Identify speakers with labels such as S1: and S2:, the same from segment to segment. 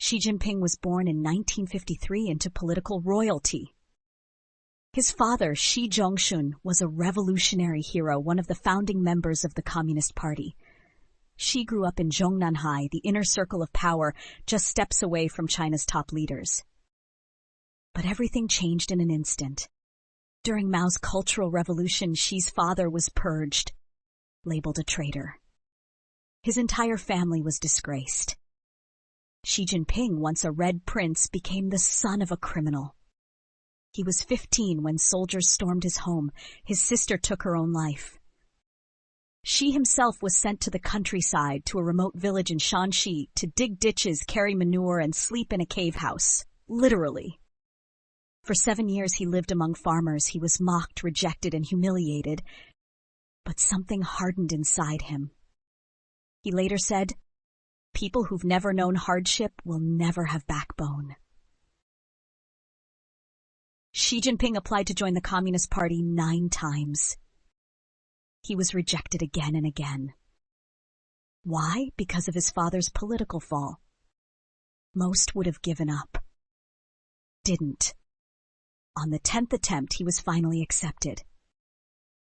S1: Xi Jinping was born in 1953 into political royalty. His father, Xi Zhongxun, was a revolutionary hero, one of the founding members of the Communist Party. Xi grew up in Zhongnanhai, the inner circle of power, just steps away from China's top leaders. But everything changed in an instant. During Mao's Cultural Revolution, Xi's father was purged, labeled a traitor. His entire family was disgraced. Xi Jinping, once a red prince, became the son of a criminal. He was 15 when soldiers stormed his home. His sister took her own life. Xi himself was sent to the countryside, to a remote village in Shanxi, to dig ditches, carry manure, and sleep in a cave house. Literally. For 7 years he lived among farmers. He was mocked, rejected, and humiliated. But something hardened inside him. He later said, "People who've never known hardship will never have backbone." Xi Jinping applied to join the Communist Party 9 times. He was rejected again and again. Why? Because of his father's political fall. Most would have given up. Didn't. On the 10th attempt, he was finally accepted.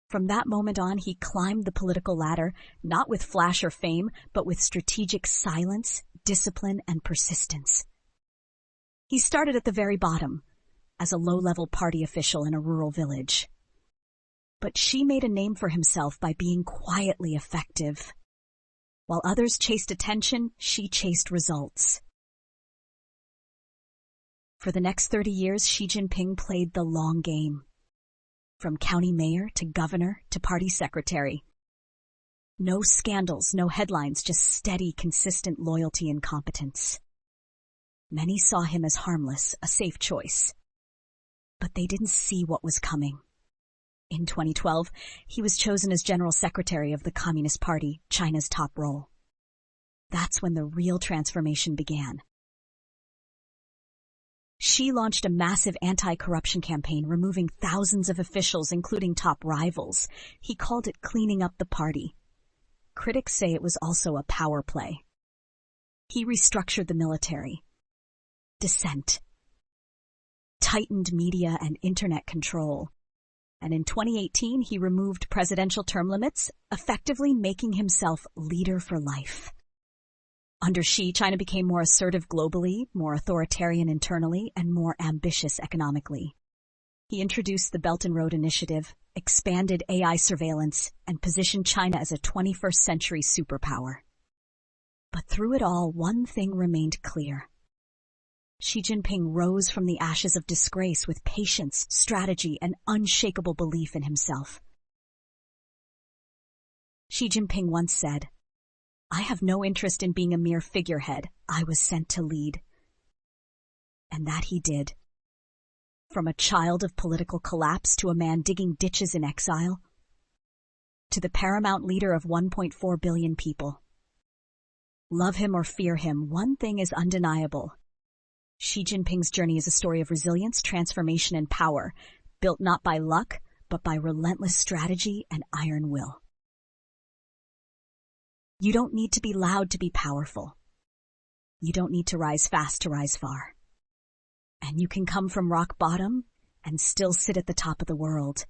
S1: From that moment on, he climbed the political ladder, not with flash or fame, but with strategic silence, discipline, and persistence. He started at the very bottom, as a low-level party official in a rural village. But Xi made a name for himself by being quietly effective. While others chased attention, Xi chased results. For the next 30 years, Xi Jinping played the long game. From county mayor to governor to party secretary. No scandals, no headlines, just steady, consistent loyalty and competence. Many saw him as harmless, a safe choice. But they didn't see what was coming. In 2012, he was chosen as General Secretary of the Communist Party, China's top role. That's when the real transformation began. Xi launched a massive anti-corruption campaign, removing thousands of officials, including top rivals. He called it cleaning up the party. Critics say it was also a power play. He restructured the military. Dissent. Tightened media and internet control. And in 2018, he removed presidential term limits, effectively making himself leader for life. Under Xi, China became more assertive globally, more authoritarian internally, and more ambitious economically. He introduced the Belt and Road Initiative, expanded AI surveillance, and positioned China as a 21st century superpower. But through it all, one thing remained clear. Xi Jinping rose from the ashes of disgrace with patience, strategy, and unshakable belief in himself. Xi Jinping once said, "I have no interest in being a mere figurehead. I was sent to lead." And that he did. From a child of political collapse to a man digging ditches in exile, to the paramount leader of 1.4 billion people. Love him or fear him, one thing is undeniable. Xi Jinping's journey is a story of resilience, transformation, and power, built not by luck, but by relentless strategy and iron will. You don't need to be loud to be powerful. You don't need to rise fast to rise far. And you can come from rock bottom and still sit at the top of the world.